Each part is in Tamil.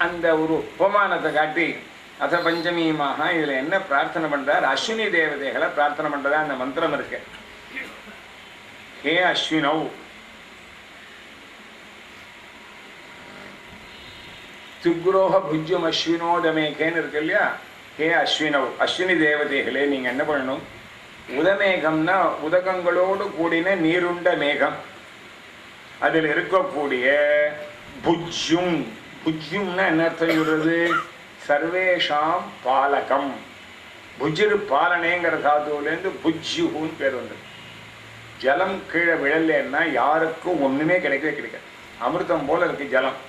அந்த ஒரு உபமானத்தை காட்டி அத பஞ்சமீமாக இதுல என்ன பிரார்த்தனை பண்றார்? அஸ்வினி தேவதைகளை பிரார்த்தனை பண்றதா அந்த மந்திரம் இருக்கு. ஹே அஸ்வினவ், துக்ரோஹ புஜ்யம் அஸ்வினோதமேகேன்னு இருக்கு இல்லையா? ஹே அஸ்வினவ், அஸ்வினி தேவதைகளே நீங்க என்ன பண்ணணும்? உதமேகம்னா உதகங்களோடு கூடின நீருண்ட மேகம், அதில் இருக்கக்கூடிய புஜ்யும். புஜ்யும்னா என்ன அர்த்தம் சொல்றது? சர்வேஷாம் பாலகம். புஜிரு பாலனேங்கிற தாதுவிலேருந்து புஜ்யுன்னு பேர் வந்து. ஜலம் கீழே விழலைன்னா யாருக்கும் ஒண்ணுமே கிடைக்காது. அமிர்தம் போல இருக்கு ஜலம்.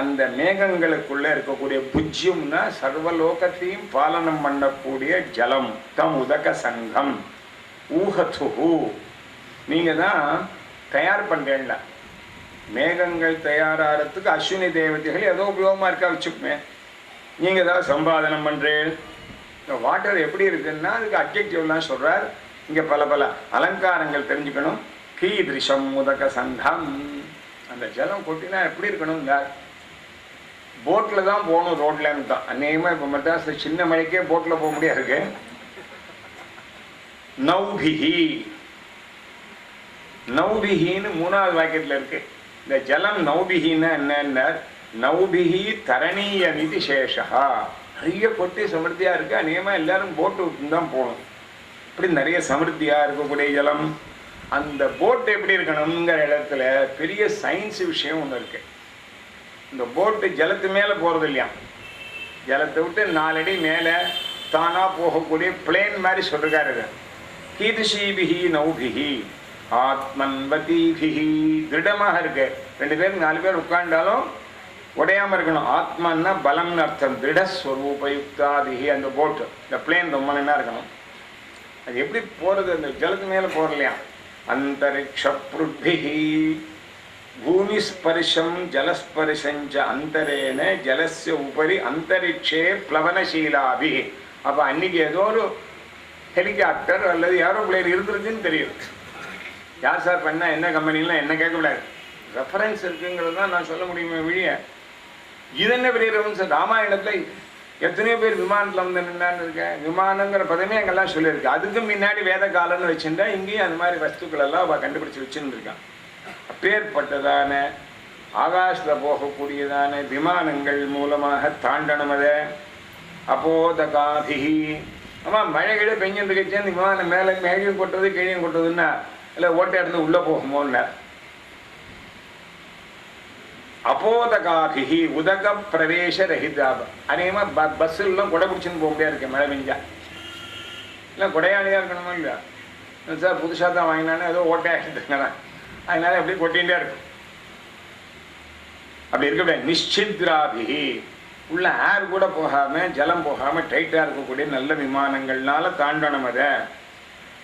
அந்த மேகங்களுக்குள்ள இருக்கக்கூடிய புஜ்யம்னா சர்வலோகத்தையும் பாலனம் பண்ணக்கூடிய ஜலம். தம் உதக சங்கம் ஊஹதுஹு. நீங்க தான் தயார் பண்றேன்ல. மேகங்கள் தயாராகிறதுக்கு அஸ்வினி தேவதைகள் ஏதோ உபயோகமா இருக்கா வச்சுக்குமே. நீங்க தான் சம்பாதனம் பண்றேன். வாட்டர் எப்படி இருக்குன்னா அதுக்கு அப்ஜெக்டிவ்லாம் சொல்றார். இங்க பல பல அலங்காரங்கள் தெரிஞ்சுக்கணும். கீதிருஷம் உதக சங்கம். அந்த ஜலம் கொட்டினா எப்படி இருக்கணும்? போட்டில் தான் போகணும், ரோட்லன்னு தான். அநேகமாக இப்போ மெட்ராஸில் சின்ன மழைக்கே போட்டில் போக முடியாது. நௌபிஹி, நௌபிஹின்னு 3வது வாக்கியத்தில் இருக்கு. இந்த ஜலம் நௌபிஹின்னா என்னன்னா, நௌபிஹி தரணீய நிதி சேஷா. நிறைய கொட்டி சமிருத்தியாக இருக்கு. அநேகமாக எல்லாரும் போட்டு விட்டு தான் போகணும். இப்படி நிறைய சமிருத்தியாக இருக்கக்கூடிய ஜலம். அந்த போட்டு எப்படி இருக்கணுங்கிற இடத்துல பெரிய சயின்ஸ் விஷயம் ஒன்று இருக்கு. இந்த போட்டு ஜலத்து மேலே போகிறது இல்லையா, ஜலத்தை விட்டு 4 அடி மேலே தானாக போகக்கூடிய பிளேன் மாதிரி சொல்லிருக்காரு. கீதிஷீபிஹி நௌபிஹி ஆத்மன்வதிபிஹி. திருடமாக இருக்கு. 2 பேர் 4 பேர் உட்காண்டாலும் உடையாமல் இருக்கணும். ஆத்மன்னா பலம்னு அர்த்தம். திருடஸ்வரூபயுக்தாதிஹி. அந்த போட்டு, இந்த பிளேன் ரொம்ப நல்லா இருக்கணும். அது எப்படி போகிறது? அந்த ஜலத்து மேலே போகிறலையா. அந்தரிக்ஷ புருட்பிஹி பூமிஸ்பர்ஷம் ஜலஸ்பர்ஷஞ்ச அந்தரேன ஜலஸ்ய உபரி அந்தரிக்ஷே பிளவனசீலாபி. அப்போ அன்னைக்கு ஏதோ ஒரு ஹெலிகாப்டர் அல்லது ஏரோப்ளேன் இருந்திருக்குன்னு தெரியும். யார் சார் பண்ணா, என்ன கம்பெனிலாம் என்ன கேட்கக்கூடாது. ரெஃபரன்ஸ் இருக்குங்கிறது தான் நான் சொல்ல முடியுமே வழிய. இது என்ன பெரிய ரெஃபரன்ஸ்? ராமாயணத்தில் எத்தனையோ பேர் விமானத்தில் வந்து நின்னான்னு இருக்கேன். விமானங்கிற பதமே அங்கெல்லாம் சொல்லியிருக்கு. அதுக்கு முன்னாடி வேத காலம்னு வச்சுருந்தா இங்கேயும் அந்த மாதிரி வஸ்துக்கள் எல்லாம் அவள் கண்டுபிடிச்சி வச்சுன்னு இருக்கான். அப்பேற்பட்டதான ஆகாசத்தில் போகக்கூடியதான விமானங்கள் மூலமாக தாண்டணும். அதை அப்போதகாதிஹி. ஆமாம், மழை கீழே பெஞ்சுட்டு இருக்கச்சே அந்த விமானம் மேலே மேழையும் கொட்டுறது கீழையும் கொட்டுறதுன்னா இல்லை ஓட்டை இருந்து உள்ளே போகுமோன்னு. அப்போதகாதிஹி உதக பிரவேச ரஹிதாப. அநேகமாக பஸ்ஸுலாம் கொடை பிடிச்சின்னு போக முடியாது இருக்கு மழை பெஞ்சா. இல்லை கொடையாளியாக இருக்கணுமா இல்லையா? சார் புதுசாக தான் வாங்கினானே ஏதோ ஓட்டையாக எடுத்துங்கன்னா அதனால எப்படி கொட்டிகிட்டே இருக்கும். அப்படி இருக்கக்கூடாது. நிச்சித்ராபிஹி. உள்ள ஏர் கூட போகாமல் ஜலம் போகாமல் டைட்டாக இருக்கக்கூடிய நல்ல விமானங்கள்னால தாண்டணும். அதை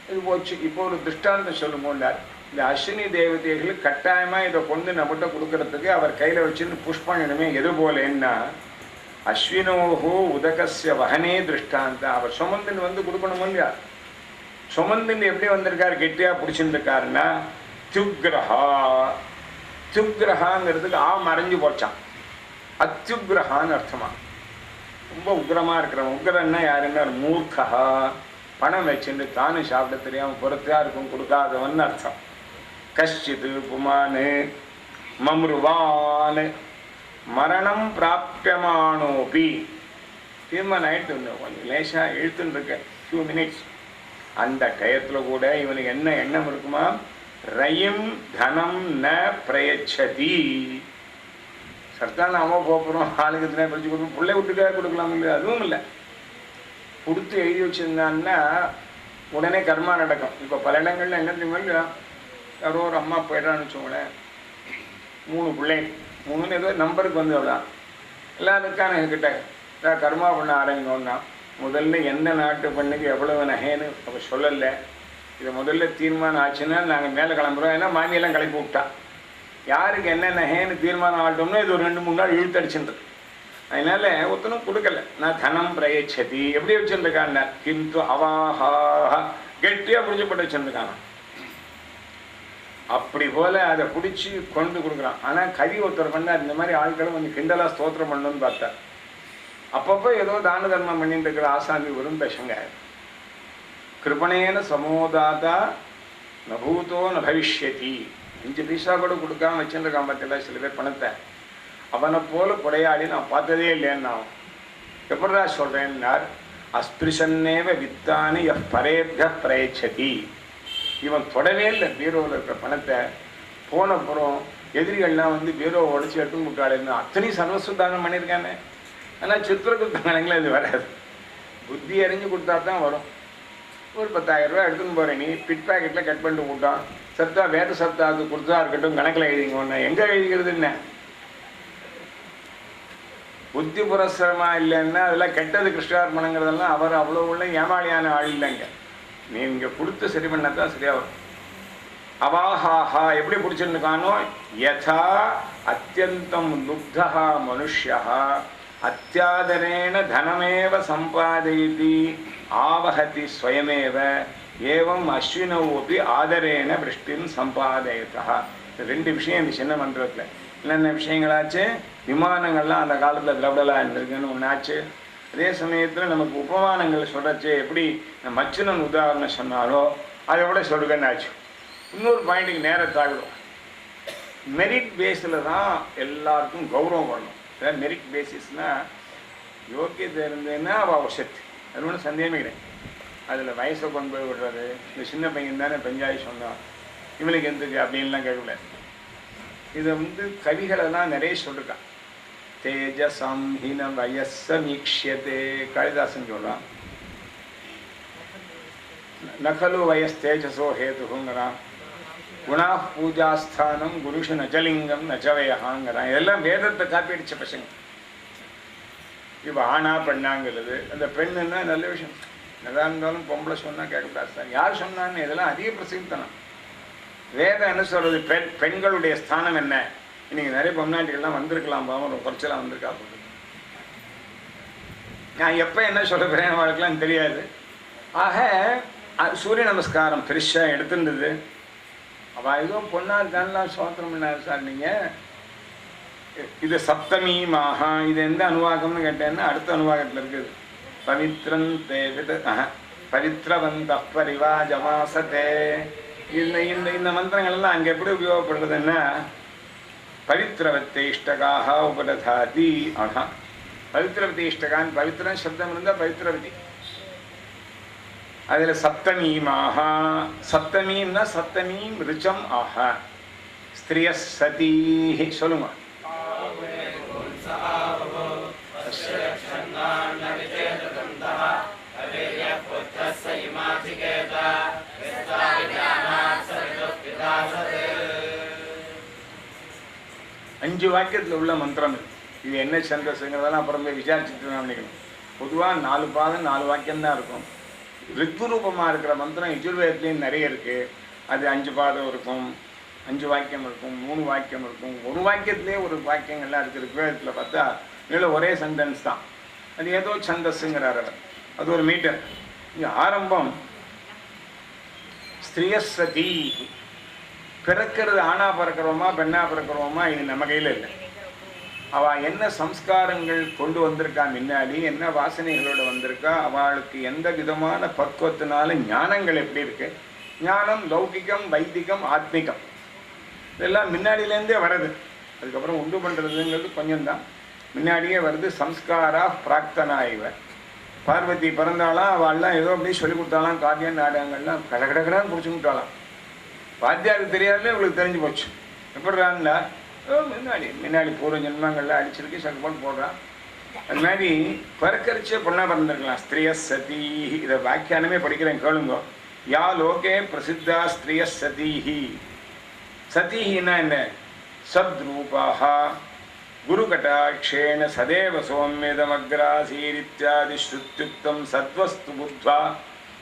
இது போச்சு. இப்போ ஒரு திருஷ்டாந்தம் சொல்லும் போண்டார். இந்த அஸ்வினி தேவதைகள் கட்டாயமாக இதை கொண்டு நம்மகிட்ட கொடுக்கறதுக்கு அவர் கையில் வச்சுன்னு புஷ் பண்ணணுமே. எது போலேன்னா அஸ்வினோஹோ உதகஸ்ய வகனே திருஷ்டாந்த. அவர் சுமந்தின் வந்து கொடுக்கணும் இல்லையா? சுமந்தின் எப்படி வந்திருக்காரு? கெட்டியாக பிடிச்சிருந்துருக்காருன்னா துக்ரஹா. துக்ரஹாங்கிறதுக்கு மறைஞ்சு போச்சான். அத்யுக்ரஹான்னு அர்த்தமா. ரொம்ப உக்ரமாக இருக்கிறவன். உக்ரன்னா யாருன்னா மூர்க்கா. பணம் வச்சுட்டு தானும் சாப்பிட தெரியாமல் பொறுத்தையாக இருக்கும் கொடுக்காதவன் அர்த்தம். கஷ்டித்து புமானு மம்ருவான் மரணம் பிராப்யமானோபி. தீர்மானம் ஆயிட்டு கொஞ்சம் லேசாக இழுத்துன்னு இருக்க ஃபியூ மினிட்ஸ். அந்த டயத்தில் கூட இவனுக்கு என்ன எண்ணம் இருக்குமா? ரயம் தனம் ந பிரயச்சதி. சர்தான் நாம போகிறோம், ஆளுக்கு தினா பிரிச்சு கொடுப்போம், பிள்ளை விட்டுக்காக கொடுக்கலாம் இல்லையா? அதுவும் இல்லை. கொடுத்து எழுதி வச்சுருந்தான்னா உடனே கர்மா நடக்கும். இப்போ பல இடங்கள்ல என்ன தெரியுமா இல்லையா? யாரோ ஒரு அம்மா போயிட்டான்னு வச்சோங்களேன், 3 பிள்ளை, 3 ஏதோ நம்பருக்கு வந்து அவ்வளோதான் எல்லாம் இருக்கான என்கிட்ட. கர்மா பண்ண ஆரம்பிக்கணும்னா முதல்ல எந்த நாட்டு பெண்ணுக்கு எவ்வளவு நகைன்னு அப்போ சொல்லலை. இதை முதல்ல தீர்மானம் ஆச்சுன்னா நாங்கள் மேலே கிளம்புறோம். ஏன்னா மாமியெல்லாம் கிளப்பி விட்டா யாருக்கு என்ன நகைன்னு தீர்மானம் ஆகட்டோம்னா இது ஒரு 2-3 நாள் இழுத்தடிச்சுன்றது. அதனால ஒருத்தனும் கொடுக்கல. நான் தனம் பிரயச்சதி எப்படி வச்சுருக்கான். கிந்து அவாஹா கெட்டியாக புரிஞ்சப்பட்டு வச்சுருக்கான். அப்படி போல அதை பிடிச்சி கொண்டு கொடுக்குறான். ஆனால் கவி ஒருத்தர் பண்ணார், இந்த மாதிரி ஆட்களும் கொஞ்சம் கிண்டலாக ஸ்தோத்திரம் பண்ணணும்னு பார்த்தா. அப்பப்போ ஏதோ தான தர்மம் பண்ணிட்டு இருக்கிற ஆசாமி வரும் பேசுங்க. கிருபணேன சமோதாதா நபூதோ ந பவிஷ்யதி. 5 பைசா கூட கொடுக்காம வச்சுருக்கான் பார்த்தல சில பேர் பணத்தை. அவனை போல கொடையாடி நான் பார்த்ததே இல்லைன்னா எப்படா சொல்கிறேன்னார், அஸ்பிருஷன்னேவ வித்தானி பரேபிய பிரயச்சதி. இவன் தொடவே இல்லை பீரோவில் இருக்கிற பணத்தை. போனப்புறம் எதிரிகள்லாம் வந்து பீரோவை உடச்சி எடுத்து முட்டாளுன்னு அத்தனையும் சர்வசுத்தானம் பண்ணியிருக்கானே. ஆனால் சித்திரகுத்தானங்களே இது வராது. புத்தி அறிஞ்சு கொடுத்தா தான் வரும். ஒரு 10,000 ரூபா எடுத்துன்னு போகிறேன், நீ பிட் பேக்கெட்டில் கட் பண்ணிட்டு விட்டான். சத்தா வேத சத்தாக்கு கொடுத்தா இருக்கட்டும், கணக்கில் எழுதிங்க. ஒன்று எங்கே எழுதிக்கிறது என்ன? புத்தி புரஸ்தரமா இல்லைன்னா அதெல்லாம் கெட்டது கிருஷ்ணார்பணங்கிறதெல்லாம் அவர் அவ்வளோ உள்ள ஏமாளியான ஆள் இல்லைங்க. நீங்கள் கொடுத்து சரி பண்ணாதான் சரியா வரும். அவாஹாஹா எப்படி பிடிச்சிருக்கானோ, யதா அத்தியந்தம் லுப்தா மனுஷ்யா அத்தியாதரேன தனமேவ சம்பாதயதி ஆவஹதி ஸ்வயமேவ ஏவம் அஸ்வினோபி ஆதரேன விருஷ்டின் சம்பாதயதா. 2 விஷயம் இந்த சின்ன மந்திரத்தில். என்னென்ன விஷயங்களாச்சு? விமானங்கள்லாம் அந்த காலத்தில் திரவிடலாக இருந்திருக்குன்னு ஒன்றாச்சு. அதே சமயத்தில் நமக்கு உபமானங்கள் சொல்கிறச்சு எப்படி மச்சுனன் உதாரணம் சொன்னாலோ அதை விட சொல்லுங்கன்னு ஆச்சு. இன்னொரு பாயிண்ட்டுக்கு நேரத்தாகிடும். மெரிட் பேஸில் தான் எல்லாருக்கும் கௌரவம் பண்ணணும். அதாவது மெரிட் பேசிஸ்னால் யோக்கியத்தை இருந்ததுன்னா அவள் சக்தி, அது ஒன்றும் சந்தேகமே கிடையாது. அதில் வயசை கொண்டு போய் விடுறது, இந்த சின்ன பையன் தானே பஞ்சாயத்து சொன்னான் இவனுக்கு எந்தக்கு அப்படின்லாம் கேட்கக்கூடாது. இதை வந்து கவிகளெல்லாம் நிறைய சொல்லியிருக்கான். தேஜசம் ஹின வயசமீக்ஷியதே காளிதாசன் சொல்கிறான். நகலு வயஸ் தேஜசோ ஹேதுங்கிறான். குணா பூஜாஸ்தானம் குருஷு நஜலிங்கம் நஜவயகாங்கிறான். இதெல்லாம் வேதத்தை காப்பி அடித்த பசங்க. இப்போ ஆணா பெண்ணாங்கிறது, அந்த பெண்ணுன்னா நல்ல விஷயம். எதாக இருந்தாலும் பொம்பளை சொன்னால் கேட்கக்கூடாது சார், யார் சொன்னான்னு இதெல்லாம் அதிக பிரசித்தனம். வேதம் என்ன சொல்கிறது? பெண்களுடைய ஸ்தானம் என்ன? இன்னைக்கு நிறைய பொம்நாட்டிகள்லாம் வந்திருக்கலாம், பாவம் ஒரு குறைச்சலாம் வந்திருக்கா போகுது. நான் எப்போ என்ன சொல்ல போகிறேன் அவளுக்கெல்லாம் தெரியாது. ஆக சூரிய நமஸ்காரம் பெருசாக எடுத்துருந்தது. அவள் ஏதோ பொண்ணா இருக்கான்லாம் சோத்திரம் பண்ணாரு சார். நீங்கள் இது சப்தமி மாஹா, இது எந்த அனுவாகம்னு கேட்டேன்னா அடுத்த அனுவாகத்தில் இருக்குது. பவித்ரன் தேவித பவித்ரவந்த பரிவாஜமாசத்தே. இந்த மந்திரங்கள்லாம் அங்கே எப்படி உபயோகப்படுறதுன்னா பவித்ரவத்தை இஷ்டகாக உபததாதி. ஆஹா, பவித்ரவதி இஷ்டகான் பவித்ரன் சப்தம் இருந்தால் பவித்ரவதி. அதில் சப்தமீமாக, சப்தமீன்னா சப்தமீம் ரிச்சம் ஆஹா ஸ்திரிய சதீ. சொல்லுங்க. அஞ்சு வாக்கியத்தில் உள்ள மந்திரம் இது. என்ன சந்தோஷங்கிறதெல்லாம் அப்புறம் போய் விசாரிச்சுட்டு நான் நினைக்கணும். பொதுவாக 4 பாதம் 4 வாக்கியம்தான் இருக்கும். ரித்வரூபமாக இருக்கிற மந்திரம் யஜுர்வேதத்துலேயும் நிறைய இருக்குது. அது 5 பாதம் இருக்கும், 5 வாக்கியம் இருக்கும், 3 வாக்கியம் இருக்கும். ஒரு வாக்கியத்துலேயே ஒரு வாக்கியங்கள்லாம் இருக்குது. ரித்வேதத்தில் பார்த்தா இதில் ஒரே சென்டென்ஸ் தான். அது ஏதோ சந்தஸ்ஸுங்கிறார் அவர். அது ஒரு மீட்டர். இங்கே ஆரம்பம் ஸ்திரியசதி. பிறக்கிறது ஆணா பிறக்கிறோமா பெண்ணா பிறக்கிறோமா இது நம்ம கையில் இல்லை. அவள் என்ன சம்ஸ்காரங்கள் கொண்டு வந்திருக்கா, முன்னாடி என்ன வாசனைகளோடு வந்திருக்கா, அவளுக்கு எந்த விதமான பக்குவத்தினால ஞானங்கள் எப்படி இருக்கு. ஞானம் லௌகிகம் வைதிகம் ஆத்மிகம் இதெல்லாம் முன்னாடியிலேருந்தே வருது. அதுக்கப்புறம் உண்டு பண்ணுறதுங்கிறது கொஞ்சம்தான், முன்னாடியே வருது. சம்ஸ்காரா பிராக்தனா இவ. பார்வதி பிறந்தாலாம், அவள்லாம் ஏதோ அப்படியே சொல்லி கொடுத்தாலாம். காவிய நாடகங்கள்லாம் கடகடகடான்னு பிடிச்சுக்கிட்டாலாம். வாத்தியாருக்கு தெரியாதுல இவளுக்கு தெரிஞ்சு போச்சு. எப்படிறான்னா முன்னாடி பூர்வ ஜென்மங்கள்லாம் அடிச்சிருக்கு சக்கப்போட்டு போடுறான். அது மாதிரி பிறக்கரிச்சே பொண்ணா பிறந்திருக்கலாம். ஸ்திரிய சதீ. இதை வியாக்கியானமே படிக்கிறேன் கேளுங்க. யா லோகே பிரசித்தா ஸ்திரிய சதீஹி. சதீஹின்னா என்ன? சத்ரூபாக குரு கட்டாட்சேன சதேவ சோம்யதமக்ராசீரித்யாதி ஸ்ருத்யுக்தம் சத்வஸ்து புத்வா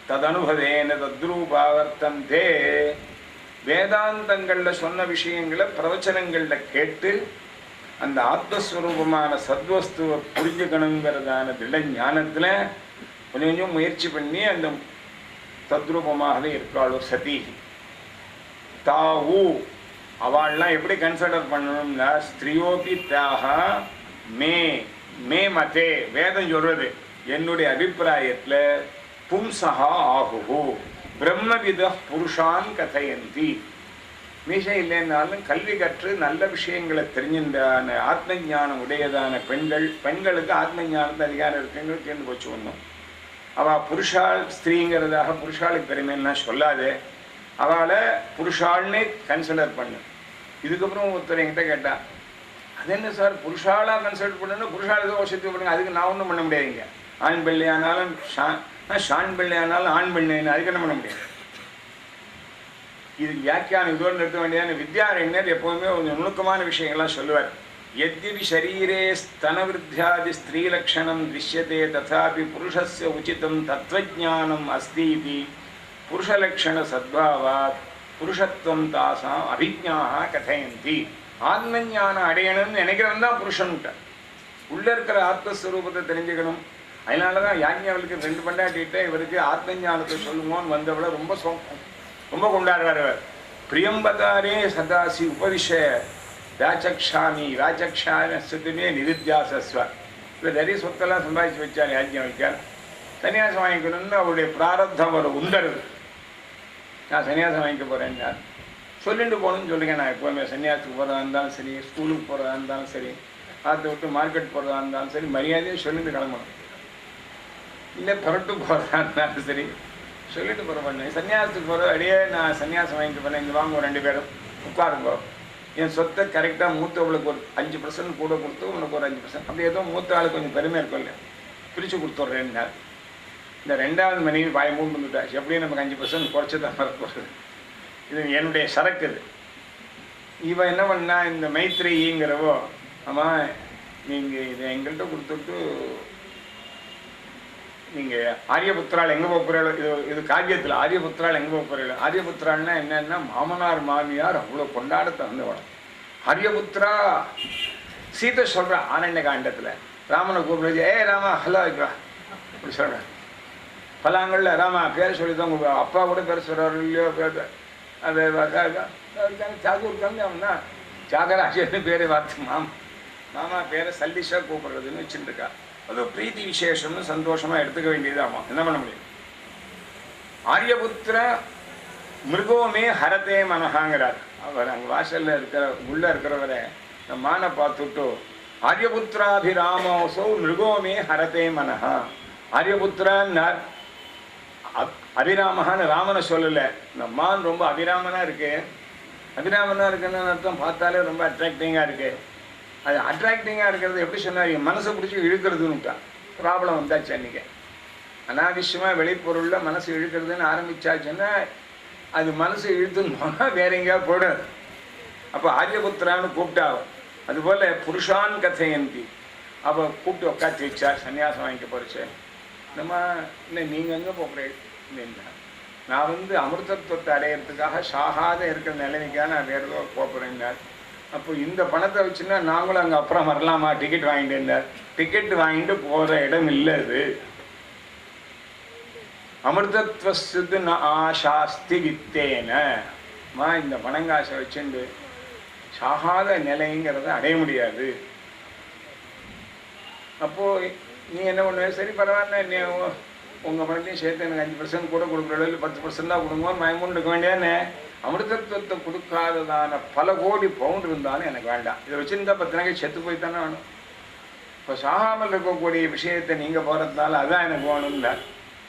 ததனுபவேன தத்ரூபா வர்த்தந்தே. வேதாந்தங்களில் சொன்ன விஷயங்களை பிரவச்சனங்களில் கேட்டு அந்த ஆத்மஸ்வரூபமான சத்வஸ்துவை புரிஞ்சுக்கணுங்கிறதான திட ஞானத்தில் கொஞ்சம் கொஞ்சம் முயற்சி பண்ணி அந்த தத்ரூபமாகவே இருக்காளோ சதி. தாவு அவள்லாம் எப்படி கன்சிடர் பண்ணணும்னா ஸ்திரியோபி தாக மே மே மதே வேதம் சொல்றது என்னுடைய அபிப்பிராயத்தில் பும்சகா ஆகுஹு பிரம்மவித புருஷான் கதையந்தி. மீசை இல்லைன்னாலும் கல்வி கற்று நல்ல விஷயங்களை தெரிஞ்சின்றான ஆத்ம ஞானம் உடையதான பெண்களுக்கு ஆத்ம ஞானத்தை அதிகாரம் இருக்குன்னு தேர்ந்து போச்சு ஒன்றும். அவள் புருஷாள் ஸ்திரீங்கிறதாக புருஷாளுக்கு பெருமைன்னா சொல்லாதே, அவளை புருஷாள்னே கன்சிடர் பண்ணு. இதுக்கப்புறம் ஒருத்தர் என்கிட்ட கேட்டான், அது என்ன சார் புருஷாளாக கன்சிடர் பண்ணணும், புருஷாளுக்கு வசதி பண்ணுங்க, அதுக்கு நான் ஒன்றும் பண்ண முடியாதுங்க. ஆண் பிள்ளையானாலும் ஷான் பிள்ளையானாலும் ஆண் பிள்ளை, அதுக்கு என்ன பண்ண முடியாது. இது வியாக்கியானம் இதோடு நிறுத்த வேண்டியதான. வித்யாரண்யர் எப்போதுமே ஒரு நுணுக்கமான விஷயங்கள்லாம் சொல்லுவார். எத்யபி ஷரீரே ஸ்தனவிருத்தியாதி ஸ்திரீலக்ஷணம் திருஷ்யதே ததாபி புருஷஸ்ய உச்சிதம் தத்வஜானம் அஸ்தி இது புருஷலக்ஷண சத்பாவாத் புருஷத்துவம் தாசாம் அபிஜ்ஞாக கதையந்தி. ஆத்ம ஞானம் அடையணும்னு நினைக்கிறவன் தான் புருஷன்ட்ட. உள்ளே இருக்கிற ஆத்மஸ்வரூபத்தை தெரிஞ்சுக்கணும். அதனால தான் யாஜ்ஞவல்க்கு 2 பண்டாட்டிகிட்ட இவருக்கு ஆத்ம ஞானத்தை சொல்லுமோன்னு வந்தவளை ரொம்ப கொண்டாடுறார். பிரியம்பதாரே சதாசி உபவிஷ ராஜக்ஷாமி ராஜக்ஷானே நிருத்தியாசஸ்வ. இப்போ நிறைய சொத்தெல்லாம் சம்பாதிச்சு வச்சார் யாஜ்ஞவல்கர். சன்னியாசம் வாங்கிக்கணும்னு அவருடைய பிராரத்தம் ஒரு உண்டருது. நான் சன்னியாசம் வாங்கிக்க போகிறேன்னா சொல்லிட்டு போகணும்னு சொல்லுங்க. நான் எப்போவுமே சன்னியாசத்துக்கு போகிறதா இருந்தாலும் சரி, ஸ்கூலுக்கு போகிறதா இருந்தாலும் சரி, ஆற்றை விட்டு மார்க்கெட் போகிறதா இருந்தாலும் சரி, மரியாதையை சொல்லிட்டு கிளம்பணும். இல்லை புரட்டு போகிறதா இருந்தாலும் சரி சொல்லிட்டு போகிற பண்ணேன். சன்னியாசத்துக்கு போகிற அடியே நான் சன்னியாசம் வாங்கிட்டு போனேன், இங்கே வாங்க 2 பேரும் உட்காருங்கோ, என் சொத்தை கரெக்டாக மூத்தவளுக்கு ஒரு 5% கூட கொடுத்து உனக்கு ஒரு 5%, அப்படி ஏதோ மூத்த ஆளுக்கு கொஞ்சம் பெருமை இருக்கும் இல்லையா, பிரித்து கொடுத்துட்றேன்னா. இந்த 2வது மனைவி வாய் மூணு வந்துட்டாச்சு, எப்படியும் நமக்கு 5% குறைச்சி தான் வரப்போகுது. இது என்னுடைய சரக்கு. இது இவன் என்ன பண்ணா, இந்த மைத்ரேயிங்கிறவோ, ஆமாம் நீங்கள் இதை எங்கள்கிட்ட கொடுத்துட்டு நீங்கள் ஆரியபுத்திரால் எங்கே போகிறீங்களோ, இது காவியத்தில் ஆரியபுத்திரால் எங்கே போகிறீங்களோ. ஆரியபுத்திரால்னா என்னன்னா மாமனார் மாமியார் அவ்வளோ கொண்டாட தந்தவளம். ஆரியபுத்திரா சீதை சொல்கிறா ஆரண்ய காண்டத்தில் ராமனை கூப்பிடுச்சு, ஏ ராமா ஹலோ இப்பா அப்படி சொல்கிறேன். பலாங்களில் ராமா பேர் சொல்லி தான் கூப்பிடுவா, அப்பா கூட பேர் சொல்கிறாரு இல்லையோ பேர் அது சாகூர் கம்மி அவனா தியாகராஜன்னு பேரை பார்த்து மாமா பேரை சல்லிஷாக கூப்பிடுறதுன்னு வச்சுருக்கா. அது பிரீத்தி விசேஷம்னு சந்தோஷமாக எடுத்துக்க வேண்டியது. ஆமாம், என்ன பண்ண முடியும். ஆரியபுத்திர மிருகோமே ஹரதே மனஹாங்கிறார் அவர். அங்கே வாசலில் உள்ளே இருக்கிறவரை இந்த மானை பார்த்துட்டு ஆரியபுத்திராபிராமோசோ மிருகோமே ஹரதே மனஹா. ஆரியபுத்திரான்னார் அபிராமஹான்னு ராமனை சொல்லலை. இந்த மான் ரொம்ப அபிராமனாக இருக்கு. அபிராமனாக இருக்குன்னு அர்த்தம் பார்த்தாலே ரொம்ப அட்ராக்டிங்காக இருக்குது. அது அட்ராக்டிங்காக இருக்கிறது எப்படி சொன்னார், மனசை பிடிச்சி இழுக்கிறதுன்னுட்டான். ப்ராப்ளம் வந்தாச்சு அன்றைக்கி. அனாவசியமாக வெளிப்பொருளில் மனசு இழுக்கிறதுன்னு ஆரம்பித்தாச்சுன்னா அது மனசு இழுத்துன்னு போனால் வேற எங்கேயாவது போடாது. அப்போ ஆரியபுத்திரான்னு கூப்பிட்டாவும். அதுபோல் புருஷான் கதையந்தி அவள் கூப்பிட்டு உட்காந்து வச்சார். சன்னியாசம் வாங்கிக்க போகிறச்சு. நம்ம இல்லை நீங்கள் எங்கே போகிறேன், நான் அமிர்தத்துவத்தை அடையிறதுக்காக சாகாத இருக்கிற நிலைமைக்காக நான் வேறு ஏதோ போகிறேன்னார். அப்போ இந்த பணத்தை வச்சுன்னா நாங்களும் அங்கே அப்புறம் வரலாமா, டிக்கெட் வாங்கிட்டு இருந்தார். டிக்கெட் வாங்கிட்டு போகிற இடம் இல்லை. அது அமிர்தத்வஸ்து ந ஆசாஸ்தி வித்தேன. இந்த பணங்காசை வச்சுண்டு சாகாத நிலைங்கிறத அடைய முடியாது. அப்போது நீ என்ன பண்ணுவ, சரி பரவாயில்ல, நீ உங்கள் பணத்தையும் சேர்த்து எனக்கு 5% கூட கொடுக்குற அளவில் 10% தான் கொடுங்கன்னு மயமுன்னு இருக்க வேண்டியானே. அமிர்தத்துவத்தை கொடுக்காததான பல கோடி பவுண்ட் இருந்தாலும் எனக்கு வேண்டாம். இதை வச்சுருந்தா 10 நாளைக்கு செத்து போய் தானே வேணும். இப்போ சாகாமல் இருக்கக்கூடிய விஷயத்தை நீங்கள் போகிறதுனால அதான் எனக்கு வேணும்னார்.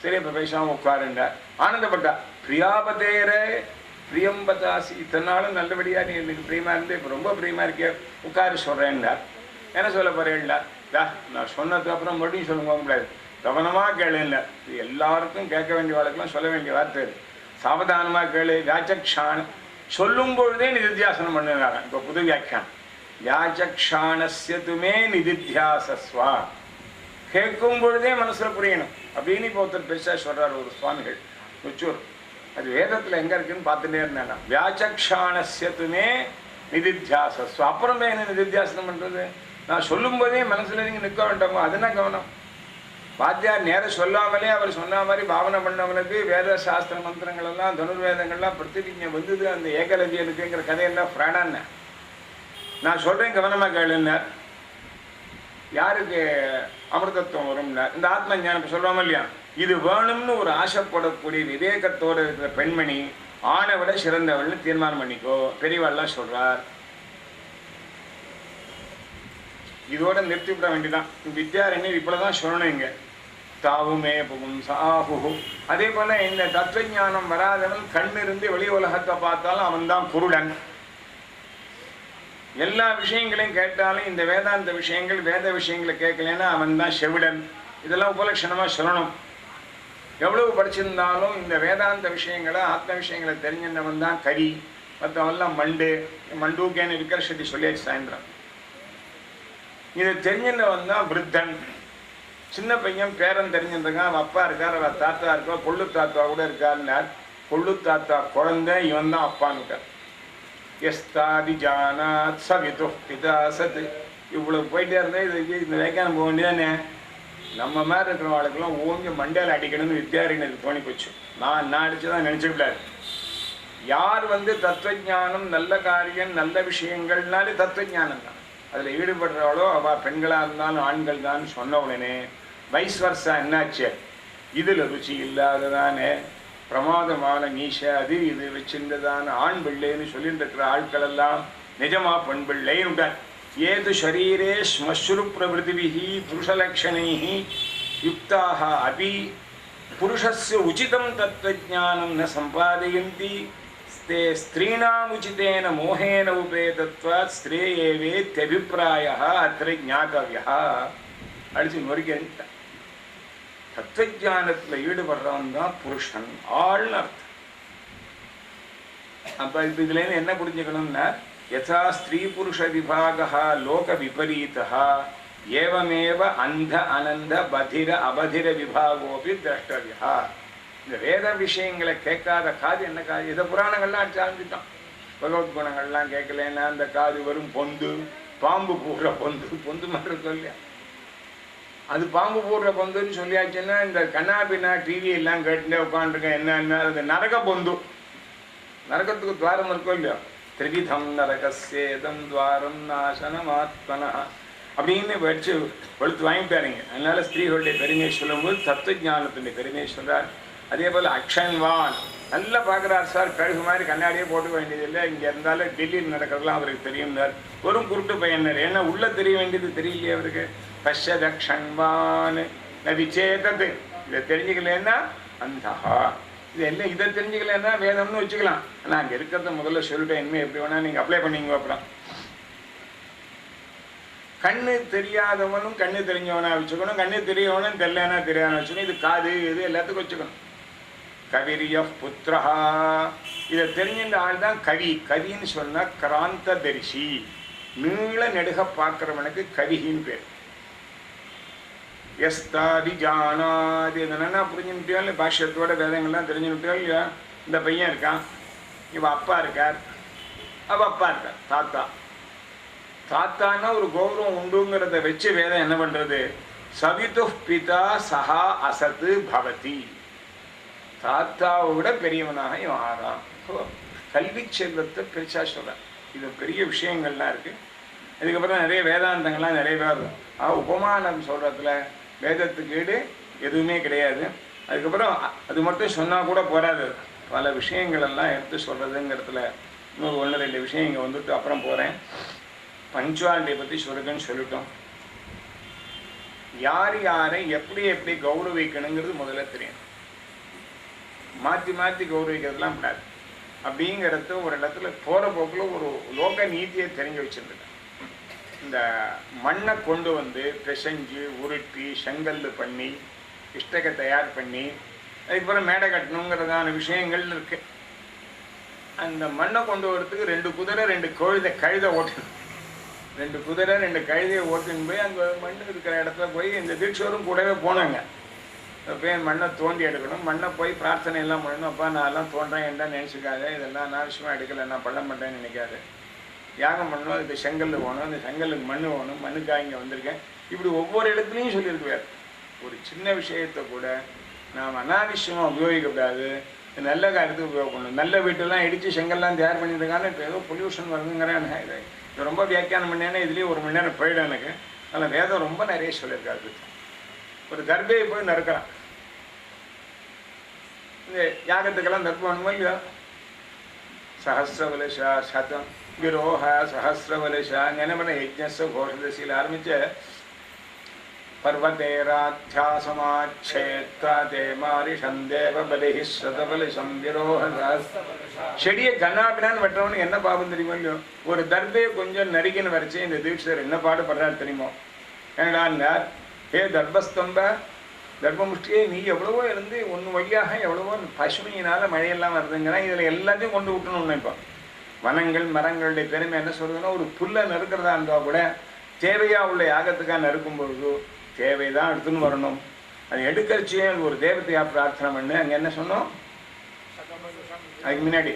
சரி இப்போ பேசாமல் உட்காருண்டார். ஆனந்தப்பட்டா. பிரியாபதேரே பிரியம்பதாசி, இத்தனை நாளும் நல்லபடியாக நீ எனக்கு பிரியமாக இருந்து இப்போ ரொம்ப பிரியமாக இருக்கிய உட்காரு சொல்கிறேன்டார். என்ன சொல்ல போகிறேன்டா, நான் சொன்னதுக்கு அப்புறம் மறுபடியும் சொல்லுங்க முடியாது, கவனமாக கேளுன்ன. இது எல்லாருக்கும் கேட்க வேண்டிய வாழ்க்கெல்லாம் சொல்ல வேண்டிய வார்த்தை. சாவதானமாக கேளு. வியாச்சக்ஷான் சொல்லும் பொழுதே நிதித்தியாசனம் பண்ணுறாங்க. இப்போ புது வியாக்கியானம், வியாச்சக்ஷானஸ்யதுமே நிதித்தியாசஸ்வா. கேட்கும் பொழுதே மனசில் புரியணும் அப்படின்னு இப்போ ஒருத்தர் பெருசாக சொல்கிறார் ஒரு சுவாமிகள் உச்சூர். அது வேதத்தில் எங்கே இருக்குன்னு பார்த்துட்டே இருந்தேன்னா, வியாச்சக்ஷானஸ்யதுமே நிதித்தியாசஸ்வா. அப்புறமே என்ன நிதித்தியாசனம் பண்ணுறது, நான் சொல்லும் போதே மனசில் நீங்கள் நிற்க வேண்டாமோ, அதுனா கவனம். வாத்தியார் நேரம் சொல்லாமலே அவர் சொன்ன மாதிரி பாவனை பண்ணவனுக்கு வேத சாஸ்திர மந்திரங்கள் எல்லாம் தனுர்வேதங்கள்லாம் பிரதிஜை வந்தது அந்த ஏகலவியனுக்குங்கிற கதையெல்லாம் ஃப்ராடான. நான் சொல்கிறேன் கவனமாக கேளுன்னார். யாருக்கு அமிர்தத்துவம் வரும்னார்? இந்த ஆத்ம ஞானம் சொல்கிறோம் இல்லையா, இது வேணும்னு ஒரு ஆசைப்படக்கூடிய விவேகத்தோடு இருக்கிற பெண்மணி ஆணை விட சிறந்தவள்னு தீர்மானம் பண்ணிக்கோ, பெரியவாள்லாம் சொல்கிறார். இதோட நிறுத்திவிட வேண்டிதான். வித்யாரண்யர் இப்படிதான் சொல்லணும். இங்கே தாவுமே புகும் சாஹு. அதே போல இந்த தத்துவஞானம் வராதவன் கண்ணிருந்து வெளி உலகத்தை பார்த்தாலும் அவன் தான் குருடன். எல்லா விஷயங்களையும் கேட்டாலும் இந்த வேதாந்த விஷயங்கள் வேத விஷயங்களை கேட்கலன்னா அவன் தான் செவிடன். இதெல்லாம் உபலட்சணமாக சொல்லணும். எவ்வளவு படிச்சிருந்தாலும் இந்த வேதாந்த விஷயங்களை ஆத்ம விஷயங்களை தெரிஞ்சிருந்தவன் தான் கரி, மற்றவெல்லாம் மண்டு. மண்டூக்கேன்னு இருக்கிற சதி சொல்லியாச்சு சாயந்தரம். இதை தெரிஞ்சிருந்தவன் தான் விருத்தன். சின்ன பையன் பேரன் தெரிஞ்சிருக்கான், அவன் அப்பா இருக்கார், அவன் தாத்தா இருக்கா, கொள்ளு தாத்தா கூட இருக்காருன்னார். கொள்ளு தாத்தா குழந்தை, இவன் தான் அப்பான்னுட்டார். எஸ்தாதி ஜானாத் சவிது பிதா சத். இவ்வளவு போயிட்டே இருந்தால் இது இந்த வேக்கான போக வேண்டியதானே. நம்ம மாதிரி இருக்கிற வாழ்க்கெல்லாம் ஓங்கி மண்டையில் அடிக்கணும்னு வித்யாரண்யருக்கு தோணி போச்சு. நான் அடிச்சுதான் நினைச்சுக்கிட்டாரு. யார் தத்துவஞானம் நல்ல காரியம் நல்ல விஷயங்கள்னாலே தத்துவஞானம் தான். அதில் ஈடுபடுறாளோ அவள் பெண்களாக இருந்தாலும் ஆண்கள் தான் சொன்ன உடனே வைஸ் வர்ஸா என்னாச்சு, இதில் ருச்சி இல்லாததானே பிரமாதமான மீச அது இது வச்சிருந்ததான ஆண் பிள்ளைன்னு சொல்லிட்டு இருக்கிற ஆட்கள் எல்லாம் நிஜமா பெண் பிள்ளைன்னு. ஏது ஷரீரே ஸ்மஸ்ரு பிரபிருதிபிஹி புருஷலக்ஷணைஹி யுக்தாக அபி புருஷஸ்ய உச்சிதம் தத்வஜானம் ந சம்பாதயந்தி தே ஸ்திரீணாம் உச்சிதேன மோகேன உபேதத்வாத் ஸ்ரேயேவேத்யபிப்ராயः அத்ர ஞாதவ்யः. அடிச்சு நொறுக்க தத்துவஞானத்தில் ஈடுபடுறவன் தான் புருஷன் ஆள்னு அர்த்தம். அப்ப இப்ப இதுல என்ன புரிஞ்சுக்கணும்னா, யதா ஸ்திரீ புருஷ விபாகா லோக விபரீதா ஏவமேவ அந்த அனந்த பதிர அபதிர விபாகோபி திரஷ்டவியா. இந்த வேத விஷயங்களை கேட்காத காது என்ன காது? இதை புராணங்கள்லாம் அடிச்சு ஆரம்பிச்சிட்டான். பகவத் குணங்கள்லாம் கேட்கலன்னா அந்த காது வரும் பொந்து, பாம்பு போடுற பொந்து. பொந்து மாதிரி இருக்கும் இல்லையா, அது பாம்பு போடுற பொந்துன்னு சொல்லியாச்சுன்னா இந்த கண்ணாபின்னா டிவி எல்லாம் கேட்டுட்டே உட்காந்துருக்கேன். என்ன அது நரக பொந்து. நரகத்துக்கு துவாரம் இருக்கும் இல்லையா, திரிவிதம் நரகசேதம் துவாரம் நாசனமாத்மனா அப்படின்னு வச்சு வெளுத்து வாங்கிட்டாருங்க. அதனால ஸ்திரீகளுடைய பெருமையை சொல்லும்போது தத்துவஞானத்துடைய பெருமையை சொல்றார். அதே போல் அக்ஷன்வான் நல்லா பார்க்குறார் சார், கழுகு மாதிரி கண்ணாடியே போட்டுக்க வேண்டியதில்லை. இங்கே இருந்தாலும் டெல்லியில் நடக்கிறதுலாம் அவருக்கு தெரியும்னார். வெறும் குருட்டு பையனார். ஏன்னா உள்ளே தெரிய வேண்டியது தெரியலையே அவருக்கு. பஷதக்ஷன்வான் நவிச்சேதது. இதை தெரிஞ்சுக்கலன்னா அந்தஹா. இது என்ன இதை தெரிஞ்சுக்கலன்னா வேதம்னு வச்சுக்கலாம். ஆனால் அங்கே இருக்கிறத முதல்ல சொல்லிட்டேன். இனிமேல் எப்படி வேணால் நீங்கள் அப்ளை பண்ணிங்க. அப்புறம் கண்ணு தெரியாதவனும் கண்ணு தெரிஞ்சவனா வச்சுக்கணும், கண்ணு தெரியவனும் தெரியலனா தெரியாதுன்னு வச்சுக்கணும். இது காது இது எல்லாத்துக்கும் வச்சுக்கணும். கவிரிய புத்திரஹா. இதை தெரிஞ்சின்ற ஆள் தான் கவி. கவின்னு சொன்னால் கிராந்த தரிசி, நீள நெடுக பார்க்குறவனுக்கு கவிகின்னு பேர். எஸ்தாதி ஜானாதி. இதனா புரிஞ்சுக்கிட்டோ இல்லை, பாஷ்யத்தோட வேதங்கள்லாம் தெரிஞ்சுக்கிட்டோ இல்லையா. இந்த பையன் இருக்கான், இவன் அப்பா இருக்கார், அவள் அப்பா இருக்கார், தாத்தா. தாத்தான்னா ஒரு கௌரவம் உண்டுங்கிறத வச்சு வேதம் என்ன பண்ணுறது, சவிது பிதா சஹா அசத்து பவதி. தாத்தாவை விட பெரியவனாக இவன் ஆறான். கல்வி செல்வத்தை பெருசா சொல்கிறேன். இது பெரிய விஷயங்கள்லாம் இருக்குது. அதுக்கப்புறம் நிறைய வேதாந்தங்கள்லாம் நிறைய பேர். உபமானம் சொல்கிறதுல வேதத்துக்கு ஈடு எதுவுமே கிடையாது. அதுக்கப்புறம் அது மட்டும் சொன்னால் கூட போராது, பல விஷயங்களெல்லாம் எடுத்து சொல்கிறதுங்கிறதுல இன்னொரு 1-2 விஷயம் இங்கே வந்துட்டு அப்புறம் போகிறேன். பஞ்சுவாலிட்டியை பற்றி சொல்லுங்கன்னு சொல்லிட்டோம். யார் யாரை எப்படி எப்படி கௌரவிக்கணுங்கிறது முதல்ல தெரியும். மாற்றி மாற்றி கௌரவிக்கிறதுலாம் கூடாது. அப்படிங்கிறது ஒரு இடத்துல போகிற போக்கில் ஒரு லோக நீதியை தெரிஞ்சு வச்சுருந்துட்டேன். இந்த மண்ணை கொண்டு வந்து பிசைஞ்சு உருட்டி செங்கல் பண்ணி இஷ்டகை தயார் பண்ணி அதுக்கப்புறம் மேடை கட்டணுங்கிறதான விஷயங்கள் இருக்குது. அந்த மண்ணை கொண்டு வரதுக்கு 2 குதிரை 2 கழுதை ஓட்டணும். 2 குதிரை 2 கழுதையை ஓட்டுன்னு போய் அங்கே மண் இருக்கிற இடத்துல போய் இந்த தீட்சோரும் கூடவே போனாங்க. போய் மண்ணை தோண்டி எடுக்கணும். மண்ணை போய் பிரார்த்தனை எல்லாம் பண்ணணும். அப்பா நான் எல்லாம் தோன்றேன் என்ன நினச்சிக்காத, இதெல்லாம் அனாவசியமாக எடுக்கலை, நான் பள்ளம் பண்ணுறேன்னு நினைக்காது. யாகம் பண்ணணும், அதுக்கு செங்கல் வேணும், அந்த செங்கலுக்கு மண் வேணும், மண்ணுக்காக இங்கே வந்திருக்கேன். இப்படி ஒவ்வொரு இடத்துலையும் சொல்லியிருக்குவார். ஒரு சின்ன விஷயத்தை கூட நாம் அனாவசியமாக உபயோகிக்கக்கூடாது. நல்ல காரியத்துக்கு உபயோகப்படணும். நல்ல வீட்டெல்லாம் இடித்து செங்கல்லாம் தயார் பண்ணியிருக்காங்க. இப்போ ஏதோ பொல்யூஷன் வருதுங்கிறேன். இது ரொம்ப வியாக்கியானம் பண்ணேன்னா இதுலேயே 1 மணி நேரம் போயிடும் எனக்கு. அதில் வேதம் ரொம்ப நிறைய சொல்லியிருக்காரு. ஒரு தர்பையை போய் நறுக்கலாம். இந்த யாகத்துக்கெல்லாம் தர்ப்பம் வேணுமோ இல்லையா? சஹசிரவலஷா சதம் விரோஹ சஹசிரவலஷா என்ன பண்ண யஜ்ஞஸ்ஸ கோஷதசியில் ஆரம்பித்த பர்வதேராத்தியாசமாட்சேத்வா தேமாரிஷம் தேவபலிஹி சதபலிஷம் விரோஹ. செடியை கண்ணாபினான்னு வெட்டுறவனுக்கு என்ன பாபம் தெரியுமோ இல்லையோ? ஒரு தர்பையை கொஞ்சம் நறுக்கின்னு வரைச்சி இந்த தீட்சர் என்ன பாடுபடுறாரு தெரியுமோ? ஏன்னா ஹே தர்பஸ்தம்ப தர்மமுஷ்டியே, நீ எவ்வளவோ இருந்து ஒன்று வழியாக எவ்வளவோ பசுமையினால் மழையெல்லாம் வருதுங்கன்னா இதில் எல்லாத்தையும் கொண்டு விட்டணும்னு. இப்போ வனங்கள் மரங்களுடைய பெருமை என்ன சொல்றதுன்னா, ஒரு புல்லை நறுக்கிறதா இருந்தால் கூட தேவையாக உள்ள யாகத்துக்காக நறுக்கும் பொழுது தேவை தான் எடுத்துன்னு வரணும். அது எடுக்கிறச்சே ஒரு தேவதையா பிரார்த்தனை பண்ணு. அங்கே என்ன சொன்னோம்? அதுக்கு முன்னாடி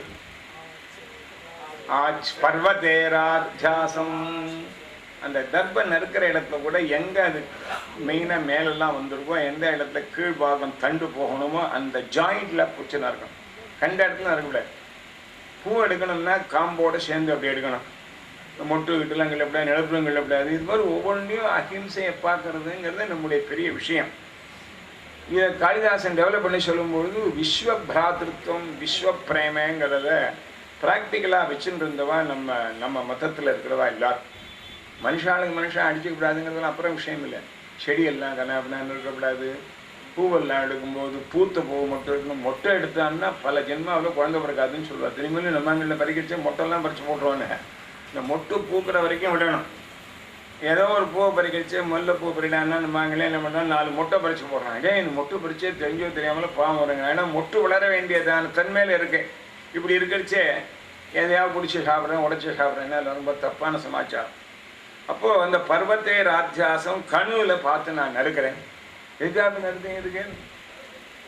பர்வதேராத்தியாசம், அந்த தர்ப நறுக்கிற இடத்துல கூட எங்கே அது மெயினாக மேலெல்லாம் வந்திருக்கோ, எந்த இடத்துல கீழ்பாகம் தண்டு போகணுமோ அந்த ஜாயிண்டில் பிடிச்சி நறுக்கணும். கண்ட இடத்துல நறுக்கக்கூடாது. பூ எடுக்கணும்னா காம்போடு சேர்ந்து அப்படி எடுக்கணும். மொட்டு வீட்டுலாம் கிள்ளப்படாது, நிலப்புறம் கிள்ளப்படாது. இது மாதிரி ஒவ்வொன்றையும் அஹிம்சையை பார்க்கறதுங்கிறது நம்முடைய பெரிய விஷயம். இதை காளிதாசன் டெவலப் பண்ணி சொல்லும்பொழுது விஸ்வ பிராத்திருத்தம் விஸ்வ பிரேமங்கிறத ப்ராக்டிக்கலாக வச்சுட்டு இருந்தவா நம்ம மதத்தில் இருக்கிறவா எல்லாரும். மனுஷாளுக்கு மனுஷன் அடிச்சுக்கூடாதுங்கிறதுலாம் அப்புறம் விஷயம் இல்லை. செடியெல்லாம் கண்ணாபின்னான்னு இருக்கக்கூடாது. பூவெல்லாம் எடுக்கும்போது பூத்த பூவை மட்டும் இருக்கணும். மொட்டை எடுத்தான்னா பல ஜென்மாவில் குழந்தை பிறக்காதுன்னு சொல்லுவாள். திரும்பியும் நம்மங்களில் பறிக்கிச்சு மொட்டைலாம் பறித்து போட்டுருவானே. இந்த மொட்டு பூக்கிற வரைக்கும் விடணும். ஏதோ ஒரு பூவை பறிக்கிச்சு முல்லை பூ பறிடான்னா நம்மங்களே என்ன பண்ணுறோம், 4 மொட்டை பறித்து போடுறாங்க. ஏன் இந்த மொட்டு பறிச்சே தெரிஞ்சோ தெரியாமலும் பாவம் வருங்க. ஏன்னா மொட்டு வளர வேண்டியதான தன்மையில் இருக்கு. இப்படி இருக்கிறச்சே எதையாவது பிடிச்சி சாப்பிட்றேன் உடச்சி சாப்பிட்றேன்னா அது ரொம்ப தப்பான சமாச்சாரம். அப்போது அந்த பர்வத்தை ராத்தியாசம் கணுவில் பார்த்து நான் நறுக்கிறேன். எதுக்காக நறுத்தேன்? எதுக்கு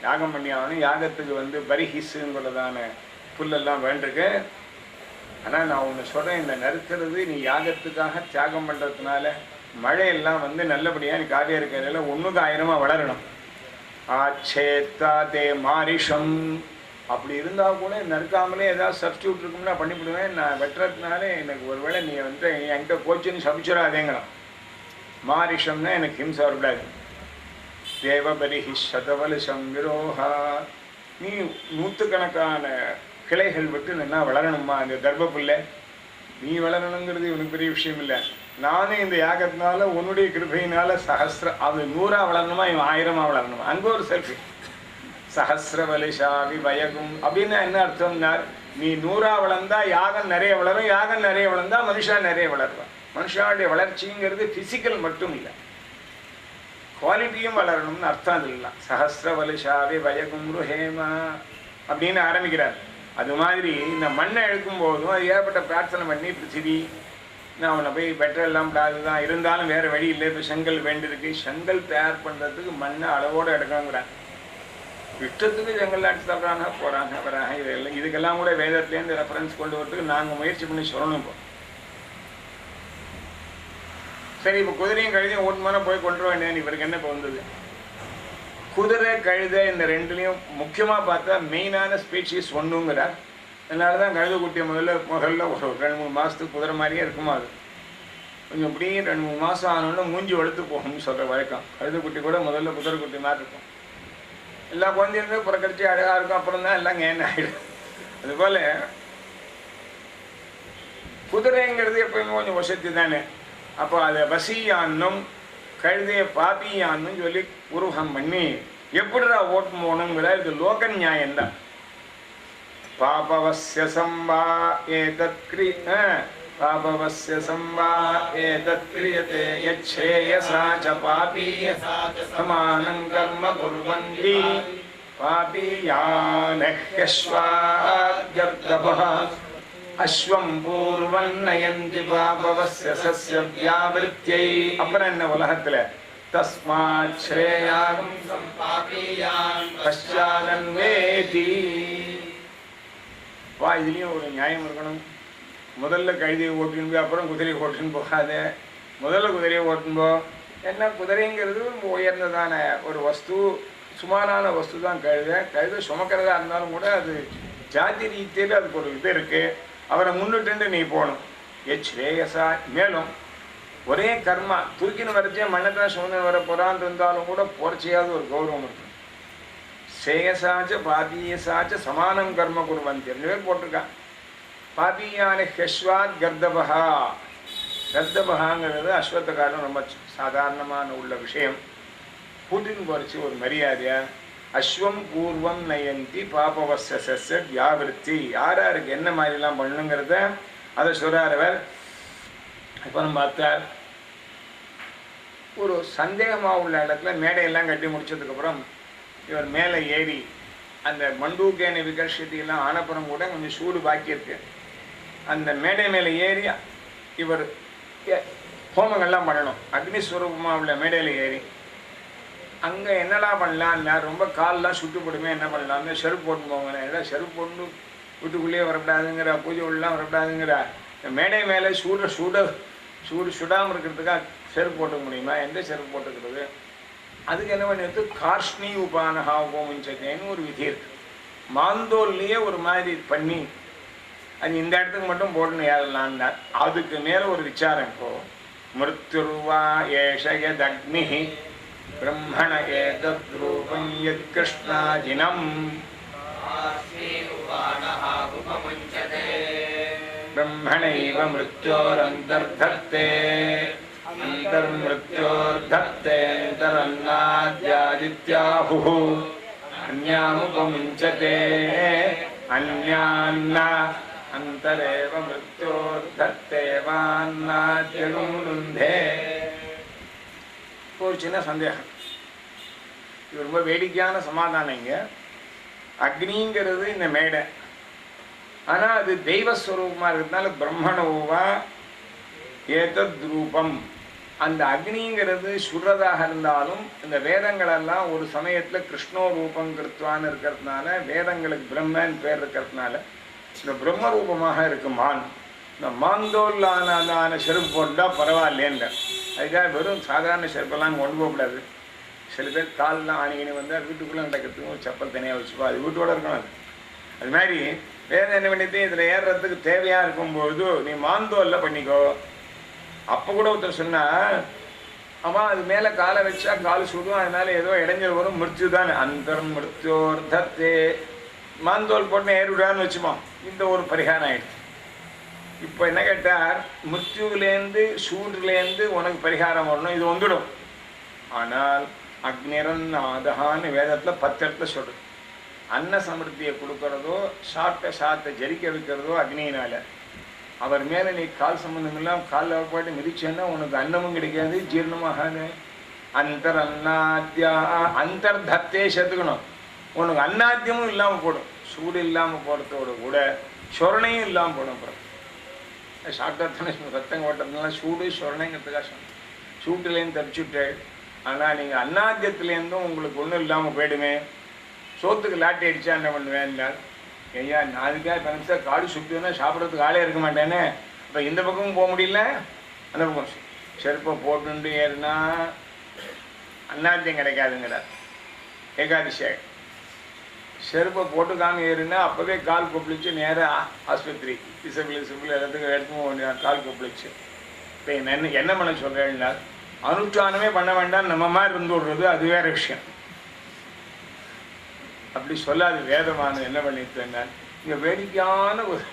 யாகம் பண்ணி ஆகணும். யாகத்துக்கு பரிஹிஸுங்கிறதான புல்லெல்லாம் வேண்டிருக்கு. ஆனால் நான் ஒன்று சொல்கிறேன், இந்த நறுக்கிறது நீ யாகத்துக்காக தியாகம் பண்ணுறதுனால மழையெல்லாம் நல்லபடியாக நீ காவிய இருக்கிறதுல 1க்கு 1000 வளரணும். ஆச்சேத்தா தே மாரிஷம். அப்படி இருந்தால் கூட நறுக்காமலே ஏதாவது சப்ஸ்டியூட் இருக்கும்னா பண்ணிவிடுவேன். நான் வெட்டுறதுனால எனக்கு ஒருவேளை நீ என்கிட்ட கோச்சின்னு சபிச்சிடாதேங்கலாம். மாரிஷம்னா எனக்கு ஹிம்சை வரக்கூடாது. தேவபலிஹி சதவலிஷம் விரோஹா. நீ 100கணக்கான கிளைகள் விட்டு நல்லா வளரணுமா அந்த தர்பப்புல்ல? நீ வளரணுங்கிறது இவனுக்கு பெரிய விஷயம் இல்லை. நானே இந்த யாகத்தினால உன்னுடைய கிருபையினால அது 100ஆ வளரணுமா, இவன் 1000ஆ வளரணுமா? அங்கே ஒரு செல்ஃபி. சஹசிரவலிஷாவி வயகும் அப்படின்னா என்ன அர்த்தம்னா, நீ 100ஆ வளர்ந்தா யாகம் நிறைய வளரும், யாகம் நிறைய வளர்ந்தா மனுஷா நிறைய வளருவான். மனுஷாவுடைய வளர்ச்சிங்கிறது பிசிக்கல் மட்டும் இல்லை, குவாலிட்டியும் வளரணும்னு அர்த்தம். அது இல்லை. சஹசிரவலிஷாவி வயகும் ருஹேமா அப்படின்னு ஆரம்பிக்கிறார். அது மாதிரி இந்த மண்ணை எடுக்கும் போதும் அது ஏற்பட்ட பிரார்த்தனை பண்ணி பிருத்திவி நான் அவனை போய் பெட்ரெல்லாம் தான் இருந்தாலும் வேறு வழி இல்லை. இப்போ செங்கல் வேண்டியிருக்கு. செங்கல் தயார் பண்ணுறதுக்கு மண்ணை அளவோடு எடுக்கணுங்கிறாங்க. இஷ்டத்துக்கு செங்கல் அடிச்சு தப்புறாங்க போகிறாங்க வராங்க. இதெல்லாம் இதுக்கெல்லாம் கூட வேதத்துலேருந்து ரெஃபரன்ஸ் கொண்டு வரதுக்கு நாங்கள் முயற்சி பண்ணி சொல்லணும். இப்போ சரி, இப்போ குதிரையும் கழுதையும் ஓட்டுமான போய் கொண்டு வேண்டியது இவருக்கு என்ன இப்போ வந்தது? குதிரை கழுதை இந்த ரெண்டுலேயும் முக்கியமாக பார்த்தா மெயினான ஸ்பீஷீஸ் ஒன்றுங்கிறார். அதனால தான் கழுதை குட்டியை முதல்ல ஒரு 2-3 மாதத்துக்கு குதிரை மாதிரியே இருக்குமா. அது கொஞ்சம் இப்படியே 2-3 மாதம் ஆனோன்னு மூஞ்சி வளர்த்து போகணும்னு சொல்கிற வழக்கம். கழுதை குட்டி கூட முதல்ல குதிரை குட்டி மாதிரி இருக்கும். எல்லா குழந்தையுமே புறக்கடிச்சு அழகாக இருக்கும். அப்புறம் தான் எல்லாம் ஏன் ஆகிடும். அதுபோல் குதிரைங்கிறது எப்பயுமே கொஞ்சம் வசதி தானே. அப்போ அதை வசியான்னும் கழுதையை பாப்பியான்னு சொல்லி உருவகம் பண்ணி எப்படிடா ஓட்டு போகணுங்கிற இது லோக நியாயம்தான். பாபவஸ்ய சம்பா ஏதத்க்ரியதே யச்ಛேயசா ச பாபீயசா சமானம் கர்ம குர்வந்தி பாபீயானஹ்யஸ்வாத்யர்தபஹ அஸ்வம் பூர்வன் நயந்தி பாபவஸ்ய சஸ்ய வியாவிருத்யை. அப்புறம் என்ன உலகத்தில் தஸ்மாத் ஸ்ரேயாகம் சம்பாபீயான் பஷ்சாதன்வேதி. வா, இதுலேயும் ஒரு நியாயம் இருக்கணும். முதல்ல கழுதியை ஓட்டின்னு போய் அப்புறம் குதிரையை ஓட்டுன்னு போகாத. முதல்ல குதிரையை ஓட்டுன்னு போ, ஏன்னா குதிரைங்கிறது உயர்ந்ததான ஒரு வஸ்து, சுமாரான வஸ்து தான் கழுதை சுமக்கிறதா இருந்தாலும் கூட அது ஜாதி ரீதியில் அதுக்கு ஒரு இது இருக்குது. அவரை முன்னிட்டு நீ போகணும். ஸ்ரேயசா மேலும் ஒரே கர்மா தூக்கின்னு வரைச்சே மண்ணத்தான் சுமந்து வர போகிறான்னு இருந்தாலும் கூட போர்ச்சியாவது ஒரு கௌரவம் இருக்கு. ஸ்ரேயசாச்ச பாபீயசாச்ச சமானம் கர்ம குருவந்தி 2 பேர் போட்டிருக்கான். பாபீயான ஹெஸ்வாத் கர்தபகா. கர்தபகாங்கிறது அஸ்வத்தகாரம் ரொம்ப சாதாரணமான உள்ள விஷயம். புட்டின் குறைச்சி ஒரு மரியாதையா அஸ்வம் பூர்வம் நயந்தி பாபவச வியாவிருத்தி. யாருக்கு என்ன மாதிரிலாம் பண்ணணுங்கிறத அதை சொல்கிறார் அவர். இப்போ நம்ம பார்த்தார் ஒரு சந்தேகமாக உள்ள இடத்துல மேடையெல்லாம் கட்டி முடிச்சதுக்கப்புறம் இவர் மேலே ஏறி அந்த மண்டூக்கேன விகர்ஷத்தியெல்லாம் ஆனப்புறம் கூட கொஞ்சம் சூடு பாக்கி இருக்கு. அந்த மேடை மேலே ஏறி இவர் ஹோமங்கள்லாம் பண்ணணும். அக்னிஸ்வரூபமாக உள்ள மேடையில் ஏறி அங்கே என்னெல்லாம் பண்ணலான்னா ரொம்ப கால்லாம் சுட்டுப்படுமே, என்ன பண்ணலாம்னு செருப்பு போட்டு போங்க. எல்லாம் செருப்பு போட்டு வீட்டுக்குள்ளேயே வரக்கூடாதுங்கிற, பூஜை உள்ளலாம் வரக்கூடாதுங்கிற, மேடை மேலே சூடு சுடாமல் இருக்கிறதுக்காக செருப்பு போட்டுக்க முடியுமா? எந்த செருப்பு போட்டுக்கிறது? அதுக்கு என்ன பண்ணிடுது, கார்ஷ்ணி உபானகா உபமுஞ்சத்தேன்னு ஒரு விதி இருக்கு. மாந்தோல்லையே ஒரு மாதிரி பண்ணி அது இந்த இடத்துக்கு மட்டும் போடணும் ஏறலான்னா அதுக்கு மேலே ஒரு விசாரம். இப்போ மிருத்யுர்வா ஏஷயதக்னி பிரம்மண ஏதத்ரூபம் யத் கிருஷ்ணாஜினம் பிரம்மணைவ மிருத்யோரந்தர்தத்தே அந்தர்மிருத்யோர்தத்தேந்தரன்னாத்யாதித்யாஹுः அன்யாமுபமுஞ்சதே அன்யான்ன அந்தரேவ மிருத்யோர்தத்தேவான்னாத்யகுமுருந்தே. ஒரு சின்ன சந்தேகம். இது ரொம்ப வேடிக்கையான சமாதானம். இங்கே அக்னிங்கிறது இந்த மேடை, ஆனால் அது தெய்வஸ்வரூபமாக இருக்கிறதுனால பிரம்மணோவா ஏதத் ரூபம். அந்த அக்னிங்கிறது சுடுறதாக இருந்தாலும் இந்த வேதங்களெல்லாம் ஒரு சமயத்தில் கிருஷ்ணோ ரூபம் கிருத்வான்னு இருக்கிறதுனால, வேதங்களுக்கு பிரம்மன் பேர் இருக்கிறதுனால இந்த பிரம்ம ரூபமாக இருக்கு மான். இந்த மாந்தோல்லான செருப்பு போட்டால் பரவாயில்லேன்ற. அதுக்காக வெறும் சாதாரண செருப்பெல்லாம் கொண்டு போகக்கூடாது. சில பேர் கால்லாம் ஆணிகினி வந்து வீட்டுக்குள்ளே நடக்கிறதுக்கு ஒரு செப்பல் தனியாக வச்சுப்பா, அது வீட்டோட இருக்கணும். அது மாதிரி வேதம் என்ன பண்ணிட்டு இதில் ஏறுறதுக்கு தேவையாக இருக்கும்பொழுது நீ மாந்தோல்ல பண்ணிக்கோ. அப்போ கூட ஒருத்தர் சொன்னால், ஆமாம் அது மேலே காலை வச்சா கால் சுடும், அதனால ஏதோ இடைஞ்சல் வரும், மிருத்யு தான் அந்தர் மிருத்யோர்தத்தே. மாந்தோல் போட்டு ஏறிவிடான்னு வச்சுமா, இந்த ஒரு பரிகாரம் ஆயிடுச்சு. இப்போ என்ன கேட்டார், மிருத்யுலேருந்து சூடுலேருந்து உனக்கு பரிகாரம் வரணும், இது வந்துடும். ஆனால் அக்னிரன்னாதகான்னு வேதத்தில் 10 இடத்துல சொல்கிறது. அன்ன சமிருத்தியை கொடுக்கறதோ சாப்பிட்ட ஜரிக்க வைக்கிறதோ அக்னியினால. அவர் மேலே நீ கால் சம்பந்தம் இல்லாமல் காலில் போட்டு மிதிச்சேன்னா உனக்கு அன்னமும் கிடைக்காது, ஜீரணமாகாது. அந்தர்தத்தே சேர்த்துக்கணும். உனக்கு அன்னாத்தியமும் இல்லாமல் போடும். சூடு இல்லாமல் போடுறதோடு கூட சொரணையும் இல்லாமல் போடும். அப்புறம் சாப்பிட்டாத்தானே ரத்தம் ஓட்டத்துலாம் சூடு சொரணைங்கிறதுக்காக சொன்னேன். சூட்டுலேருந்து தப்பிச்சுட்டு. ஆனால் நீங்கள் அன்னாத்தியத்துலேருந்தும் உங்களுக்கு ஒன்றும் இல்லாமல் போயிடுமே. சோத்துக்கு லாட்டி அடித்தா என்ன பண்ணுவேன்? ஐயா நான் அதுக்காக பெருசாக காடு சுட்டுன்னா சாப்பிட்றதுக்கு ஆளே இருக்க மாட்டேன்னு. இப்போ இந்த பக்கமும் போக முடியல, அந்த பக்கம் செருப்பை போட்டுண்டு ஏறுனா அன்னாத்தியம் கிடைக்காதுங்கிறார் ஏகாதசியாக. செருப்பை போட்டுக்காம ஏறுனா அப்போவே கால் கொப்பளிச்சு நேராக ஆஸ்பத்திரி இசபிள் எல்லாத்துக்கும் எடுத்து கால் கொப்பளிச்சு. இப்போ என்ன பண்ண சொல்கிறேன்னா, அனுஷ்டானமே பண்ண வேண்டாம், நம்ம மாதிரி இருந்து விடுறது அது வேறு விஷயம். அப்படி சொல்லாது வேதமானது என்ன பண்ணிட்டு இங்கே வேடிக்கையான ஒரு